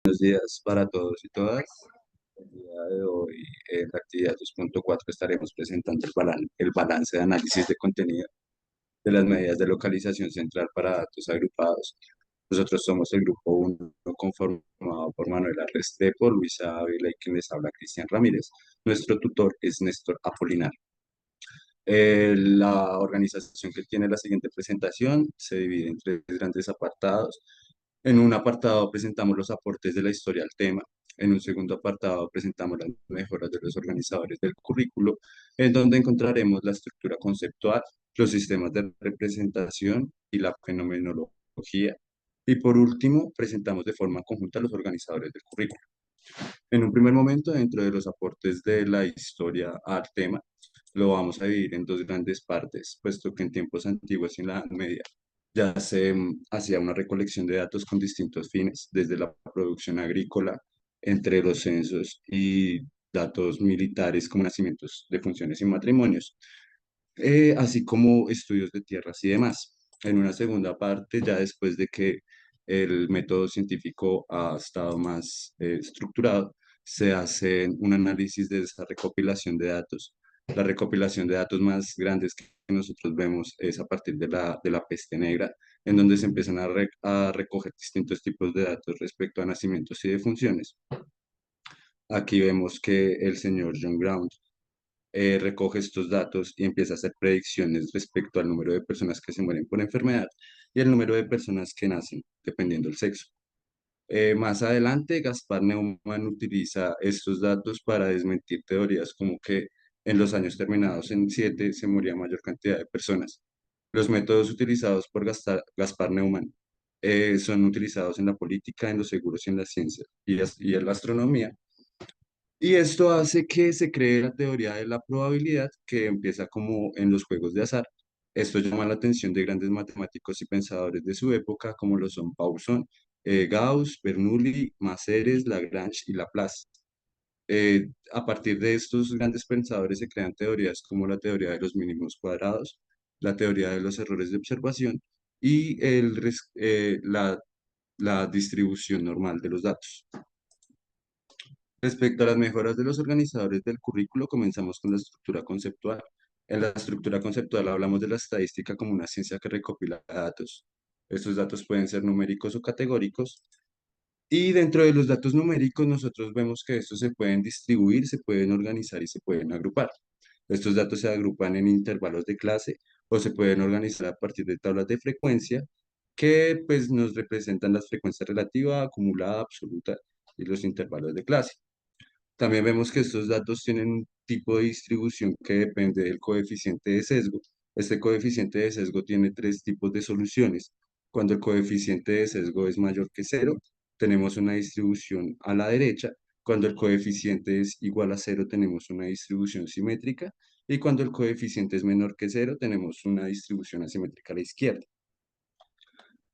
Buenos días para todos y todas. El día de hoy, en la actividad 2.4, estaremos presentando el balance de análisis de contenido de las medidas de localización central para datos agrupados. Nosotros somos el grupo 1, conformado por Manuela Restrepo, Luisa Ávila y quien les habla, Cristian Ramírez. Nuestro tutor es Néstor Apolinar. La organización que tiene la siguiente presentación se divide en tres grandes apartados. En un apartado presentamos los aportes de la historia al tema. En un segundo apartado presentamos las mejoras de los organizadores del currículo, en donde encontraremos la estructura conceptual, los sistemas de representación y la fenomenología. Y por último, presentamos de forma conjunta los organizadores del currículo. En un primer momento, dentro de los aportes de la historia al tema, lo vamos a dividir en dos grandes partes, puesto que en tiempos antiguos y en la Edad Media ya se hacía una recolección de datos con distintos fines, desde la producción agrícola, entre los censos y datos militares como nacimientos de funciones y matrimonios, así como estudios de tierras y demás. En una segunda parte, ya después de que el método científico ha estado más estructurado, se hace un análisis de esa recopilación de datos. La recopilación de datos más grandes que nosotros vemos es a partir de la peste negra, en donde se empiezan a recoger distintos tipos de datos respecto a nacimientos y defunciones. Aquí vemos que el señor John Ground recoge estos datos y empieza a hacer predicciones respecto al número de personas que se mueren por enfermedad y el número de personas que nacen, dependiendo del sexo. Más adelante, Gaspar Neumann utiliza estos datos para desmentir teorías como que en los años terminados en 7 se moría mayor cantidad de personas. Los métodos utilizados por Gaspar Neumann son utilizados en la política, en los seguros y en la ciencia y en la astronomía, y esto hace que se cree la teoría de la probabilidad que empieza como en los juegos de azar. Esto llama la atención de grandes matemáticos y pensadores de su época, como lo son Poisson, Gauss, Bernoulli, Masseres, Lagrange y Laplace. A partir de estos grandes pensadores se crean teorías como la teoría de los mínimos cuadrados, la teoría de los errores de observación y la distribución normal de los datos. Respecto a las mejoras de los organizadores del currículo, comenzamos con la estructura conceptual. En la estructura conceptual hablamos de la estadística como una ciencia que recopila datos. Estos datos pueden ser numéricos o categóricos. Y dentro de los datos numéricos, nosotros vemos que estos se pueden distribuir, se pueden organizar y se pueden agrupar. Estos datos se agrupan en intervalos de clase o se pueden organizar a partir de tablas de frecuencia que pues, nos representan las frecuencias relativa, acumulada, absoluta y los intervalos de clase. También vemos que estos datos tienen un tipo de distribución que depende del coeficiente de sesgo. Este coeficiente de sesgo tiene tres tipos de soluciones. Cuando el coeficiente de sesgo es mayor que cero, tenemos una distribución a la derecha. Cuando el coeficiente es igual a cero, tenemos una distribución simétrica. Y cuando el coeficiente es menor que cero, tenemos una distribución asimétrica a la izquierda.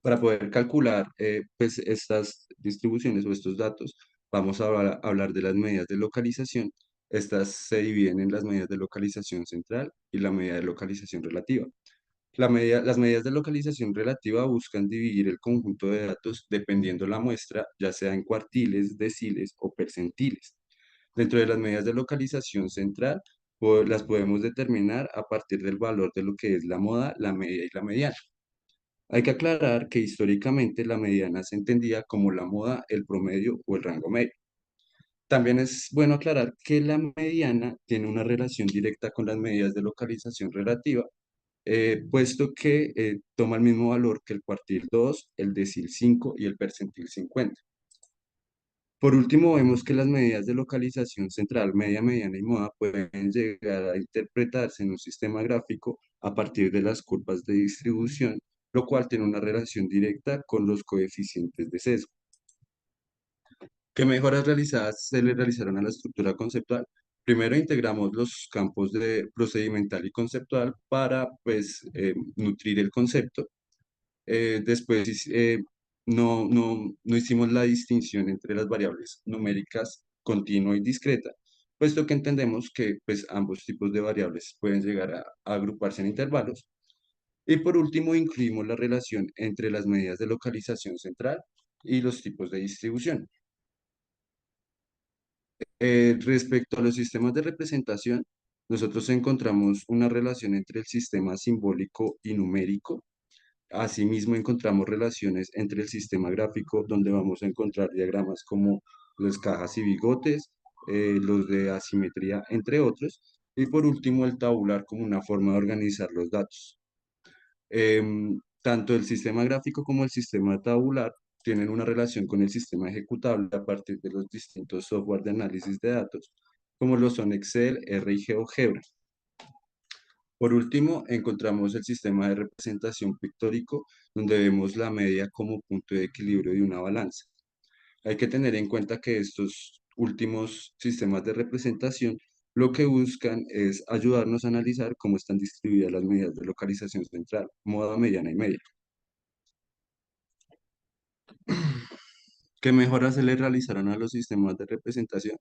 Para poder calcular pues, estas distribuciones o estos datos, vamos a hablar de las medidas de localización. Estas se dividen en las medidas de localización central y la medida de localización relativa. Las medidas de localización relativa buscan dividir el conjunto de datos dependiendo la muestra, ya sea en cuartiles, deciles o percentiles. Dentro de las medidas de localización central, las podemos determinar a partir del valor de lo que es la moda, la media y la mediana. Hay que aclarar que históricamente la mediana se entendía como la moda, el promedio o el rango medio. También es bueno aclarar que la mediana tiene una relación directa con las medidas de localización relativa, puesto que toma el mismo valor que el cuartil 2, el decil 5 y el percentil 50. Por último, vemos que las medidas de localización central, media, mediana y moda pueden llegar a interpretarse en un sistema gráfico a partir de las curvas de distribución, lo cual tiene una relación directa con los coeficientes de sesgo. ¿Qué mejoras realizadas se le realizaron a la estructura conceptual? Primero integramos los campos de procedimental y conceptual para pues, nutrir el concepto. Después no hicimos la distinción entre las variables numéricas continua y discreta, puesto que entendemos que pues, ambos tipos de variables pueden llegar a agruparse en intervalos. Y por último, incluimos la relación entre las medidas de localización central y los tipos de distribución. Respecto a los sistemas de representación, nosotros encontramos una relación entre el sistema simbólico y numérico. Asimismo, encontramos relaciones entre el sistema gráfico, donde vamos a encontrar diagramas como las cajas y bigotes, los de asimetría, entre otros. Y por último, el tabular como una forma de organizar los datos. Tanto el sistema gráfico como el sistema tabular tienen una relación con el sistema ejecutable a partir de los distintos software de análisis de datos, como lo son Excel, R y GeoGebra. Por último, encontramos el sistema de representación pictórico, donde vemos la media como punto de equilibrio de una balanza. Hay que tener en cuenta que estos últimos sistemas de representación lo que buscan es ayudarnos a analizar cómo están distribuidas las medidas de localización central, moda, mediana y media. ¿Qué mejoras se le realizaron a los sistemas de representación?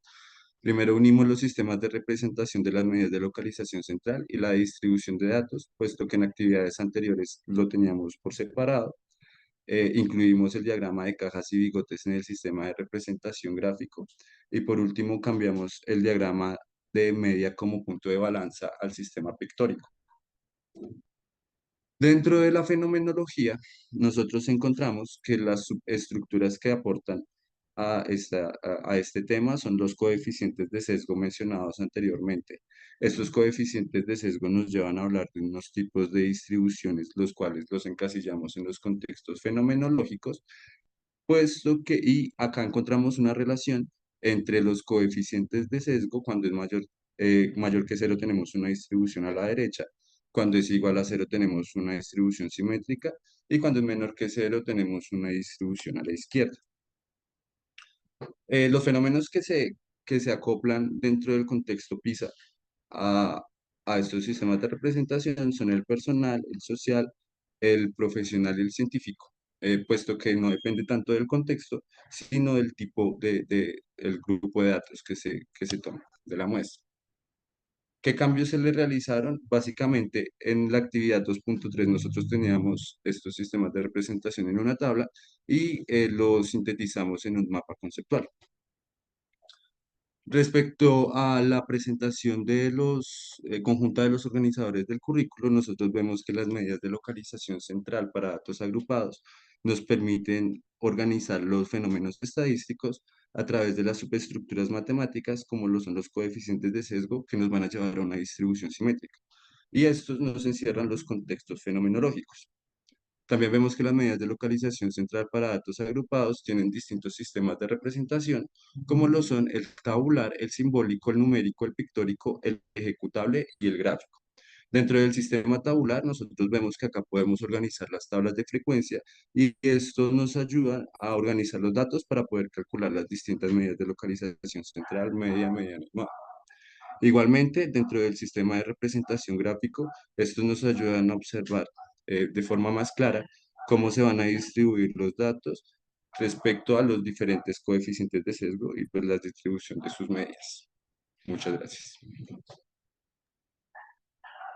Primero unimos los sistemas de representación de las medidas de localización central y la distribución de datos, puesto que en actividades anteriores lo teníamos por separado. Incluimos el diagrama de cajas y bigotes en el sistema de representación gráfico. Y por último, cambiamos el diagrama de media como punto de balanza al sistema pictórico. Dentro de la fenomenología, nosotros encontramos que las subestructuras que aportan a este tema son los coeficientes de sesgo mencionados anteriormente. Estos coeficientes de sesgo nos llevan a hablar de unos tipos de distribuciones, los cuales los encasillamos en los contextos fenomenológicos, puesto que, y acá encontramos una relación entre los coeficientes de sesgo, cuando es mayor que cero tenemos una distribución a la derecha, cuando es igual a cero tenemos una distribución simétrica, y cuando es menor que cero tenemos una distribución a la izquierda. Los fenómenos que se acoplan dentro del contexto PISA a, a estos sistemas de representación son el personal, el social, el profesional y el científico, puesto que no depende tanto del contexto, sino del tipo el grupo de datos que se toma de la muestra. ¿Qué cambios se le realizaron? Básicamente, en la actividad 2.3 nosotros teníamos estos sistemas de representación en una tabla y los sintetizamos en un mapa conceptual. Respecto a la presentación de los conjunta de los organizadores del currículo, nosotros vemos que las medidas de localización central para datos agrupados nos permiten organizar los fenómenos estadísticos a través de las superestructuras matemáticas, como lo son los coeficientes de sesgo, que nos van a llevar a una distribución simétrica. Y estos nos encierran los contextos fenomenológicos. También vemos que las medidas de localización central para datos agrupados tienen distintos sistemas de representación, como lo son el tabular, el simbólico, el numérico, el pictórico, el ejecutable y el gráfico. Dentro del sistema tabular, nosotros vemos que acá podemos organizar las tablas de frecuencia y esto nos ayuda a organizar los datos para poder calcular las distintas medidas de localización central, media, mediana y móvil. Igualmente, dentro del sistema de representación gráfico, estos nos ayudan a observar de forma más clara cómo se van a distribuir los datos respecto a los diferentes coeficientes de sesgo y pues la distribución de sus medias. Muchas gracias.